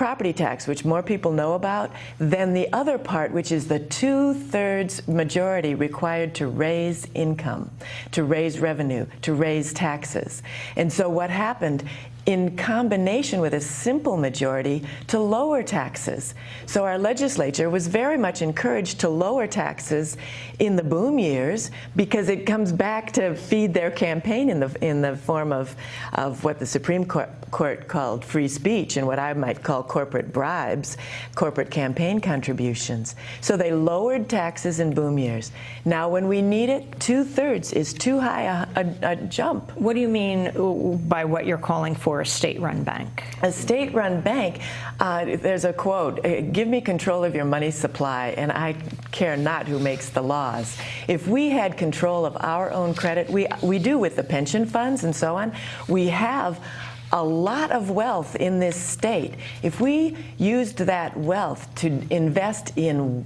property tax, which more people know about, than the other part, which is the 2/3 majority required to raise income, to raise revenue, to raise taxes. And so what happened, in combination with a simple majority, to lower taxes. So our legislature was very much encouraged to lower taxes in the boom years, because it comes back to feed their campaign in the form of what the Supreme Court called free speech and what I might call corporate bribes, corporate campaign contributions. So they lowered taxes in boom years. Now when we need it, 2/3 is too high a jump. What do you mean by what you're calling for a state-run bank? A state-run bank, there's a quote, "Give me control of your money supply, and I care not who makes the laws." If we had control of our own credit, we do with the pension funds and so on, we have a lot of wealth in this state. If we used that wealth to invest in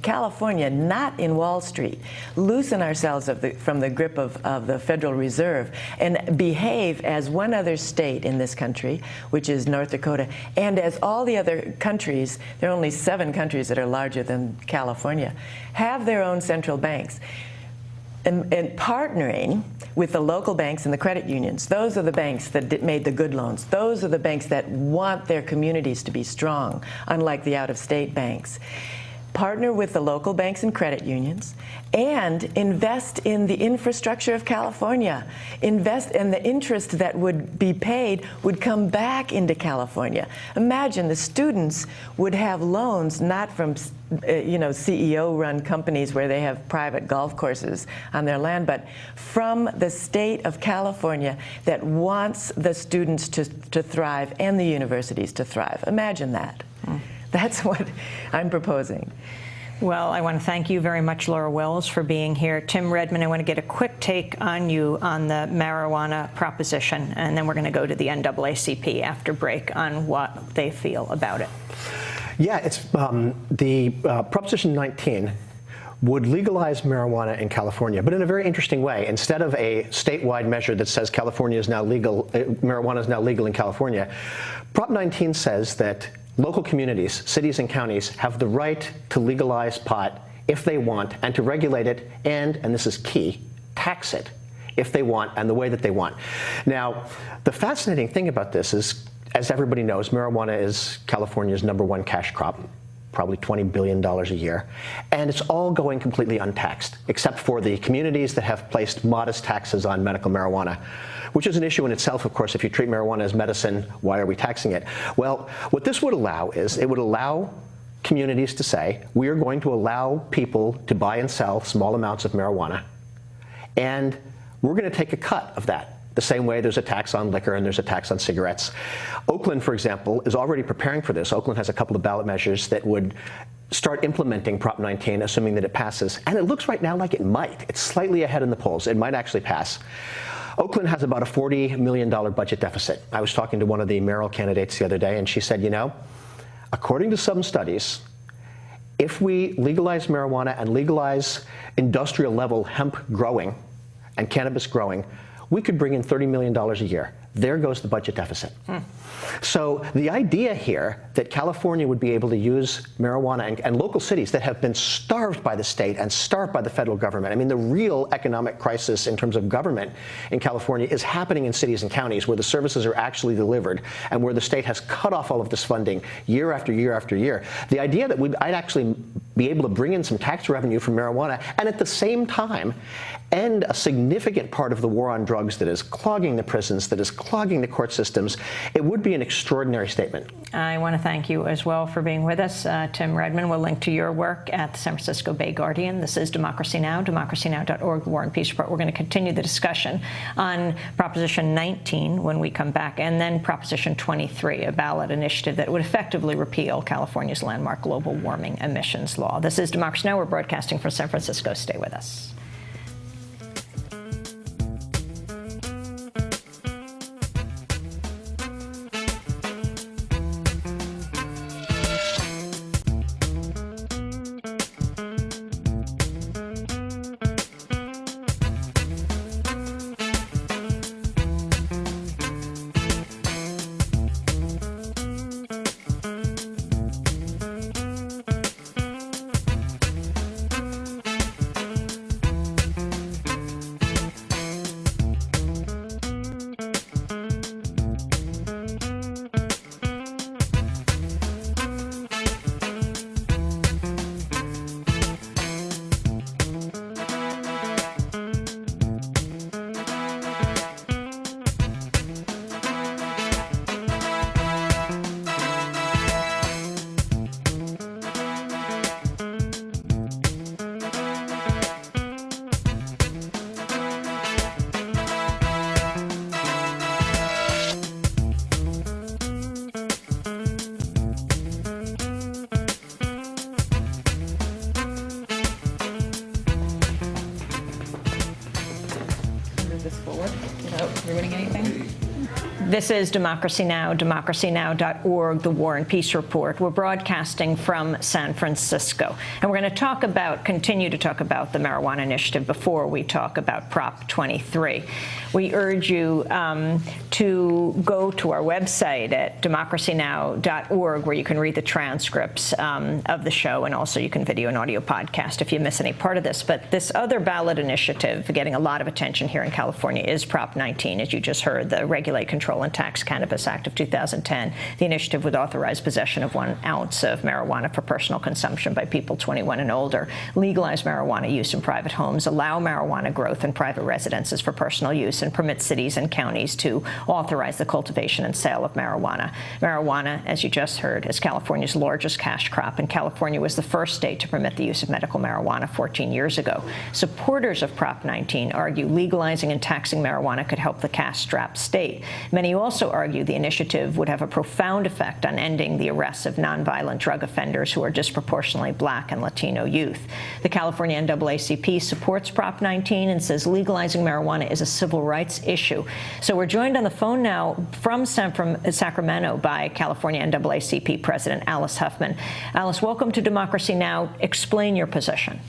California, not in Wall Street, loosen ourselves from the grip of the Federal Reserve, and behave as one other state in this country, which is North Dakota, and as all the other countries, there are only 7 countries that are larger than California, have their own central banks. And partnering with the local banks and the credit unions. Those are the banks that made the good loans. Those are the banks that want their communities to be strong, unlike the out-of-state banks. Partner with the local banks and credit unions, and invest in the infrastructure of California. Invest, and the interest that would be paid would come back into California. Imagine the students would have loans not from CEO-run companies where they have private golf courses on their land, but from the state of California that wants the students to thrive and the universities to thrive. Imagine that. That's what I'm proposing. Well, I want to thank you very much, Laura Wells, for being here. Tim Redmond, I want to get a quick take on you on the marijuana proposition, and then we're going to go to the NAACP after break on what they feel about it. Yeah, it's Proposition 19 would legalize marijuana in California, but in a very interesting way. Instead of a statewide measure that says California is now legal, marijuana is now legal in California, Prop 19 says that local communities, cities and counties, have the right to legalize pot if they want, and to regulate it, and this is key, tax it if they want and the way that they want. Now, the fascinating thing about this is, as everybody knows, marijuana is California's #1 cash crop, probably $20 billion a year, and it's all going completely untaxed, except for the communities that have placed modest taxes on medical marijuana, which is an issue in itself, of course. If you treat marijuana as medicine, why are we taxing it? Well, what this would allow is, it would allow communities to say, we are going to allow people to buy and sell small amounts of marijuana, and we're going to take a cut of that. The same way there's a tax on liquor and there's a tax on cigarettes. Oakland, for example, is already preparing for this. Oakland has a couple of ballot measures that would start implementing Prop 19, assuming that it passes. And it looks right now like it might. It's slightly ahead in the polls. It might actually pass. Oakland has about a $40 million budget deficit. I was talking to one of the mayoral candidates the other day, and she said, you know, according to some studies, if we legalize marijuana and legalize industrial level hemp growing and cannabis growing, we could bring in $30 million a year. There goes the budget deficit. So the idea here that California would be able to use marijuana, and local cities that have been starved by the state and starved by the federal government. I mean, the real economic crisis in terms of government in California is happening in cities and counties where the services are actually delivered and where the state has cut off all of this funding year after year after year. The idea that I'd actually be able to bring in some tax revenue from marijuana and at the same time end a significant part of the war on drugs that is clogging the prisons, that is clogging the court systems, it would be an extraordinary statement. I want to thank you as well for being with us. Tim Redmond will link to your work at the San Francisco Bay Guardian. This is Democracy Now!, democracynow.org, War and Peace Report. We're going to continue the discussion on Proposition 19 when we come back, and then Proposition 23, a ballot initiative that would effectively repeal California's landmark global warming emissions law. This is Democracy Now! We're broadcasting from San Francisco. Stay with us. This is Democracy Now!, democracynow.org, The War and Peace Report. We're broadcasting from San Francisco. And we're going to continue to talk about the marijuana initiative before we talk about Prop 23. We urge you to go to our website at democracynow.org, where you can read the transcripts of the show, and also you can video and audio podcast if you miss any part of this. But this other ballot initiative getting a lot of attention here in California is Prop 19, as you just heard, the Regulate, Control, and Tax Cannabis Act of 2010. The initiative would authorize possession of 1 ounce of marijuana for personal consumption by people 21 and older, legalize marijuana use in private homes, allow marijuana growth in private residences for personal use, and permit cities and counties to authorize the cultivation and sale of marijuana. Marijuana, as you just heard, is California's largest cash crop, and California was the first state to permit the use of medical marijuana 14 years ago. Supporters of Prop 19 argue legalizing and taxing marijuana could help the cash-strapped state. Many also argue the initiative would have a profound effect on ending the arrests of nonviolent drug offenders who are disproportionately Black and Latino youth. The California NAACP supports Prop 19 and says legalizing marijuana is a civil rights issue. So we're joined on the phone now from Sacramento by California NAACP President Alice Huffman. Alice, welcome to Democracy Now! Explain your position.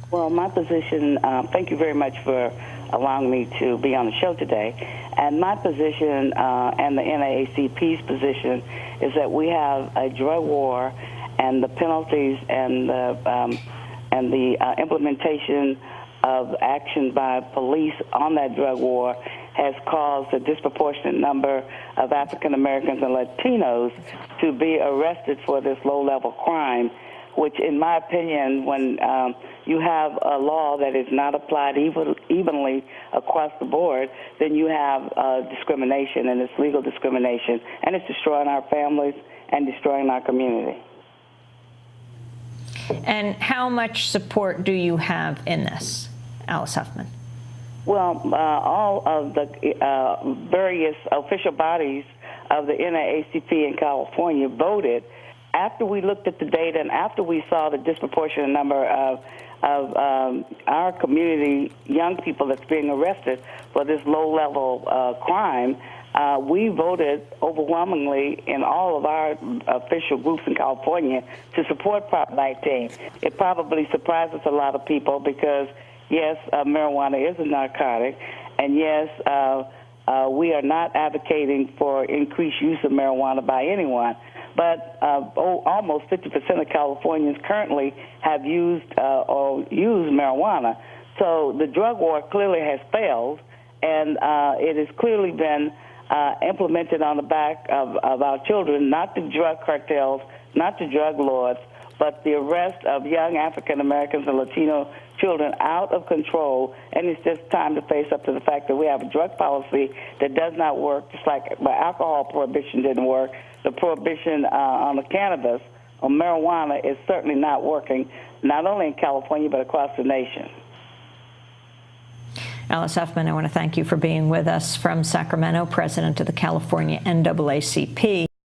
Well, my position, thank you very much for allowing me to be on the show today. And my position and the NAACP's position is that we have a drug war, and the penalties and the implementation of action by police on that drug war has caused a disproportionate number of African Americans and Latinos to be arrested for this low-level crime, which, in my opinion, when you have a law that is not applied evenly across the board, then you have discrimination, and it's legal discrimination, and it's destroying our families and destroying our community. And how much support do you have in this, Alice Huffman? Well, all of the various official bodies of the NAACP in California voted after we looked at the data and after we saw the disproportionate number of our community young people that's being arrested for this low-level crime. We voted overwhelmingly in all of our official groups in California to support Prop 19. It probably surprises a lot of people because, yes, marijuana is a narcotic, and yes, we are not advocating for increased use of marijuana by anyone. But almost 50% of Californians currently have used or use marijuana. So the drug war clearly has failed, and it has clearly been implemented on the back of our children, not the drug cartels, not the drug lords, but the arrest of young African Americans and Latino children out of control. And it's just time to face up to the fact that we have a drug policy that does not work, just like the alcohol prohibition didn't work. The prohibition on the cannabis, on marijuana, is certainly not working, not only in California, but across the nation. Alice Huffman, I want to thank you for being with us from Sacramento, president of the California NAACP.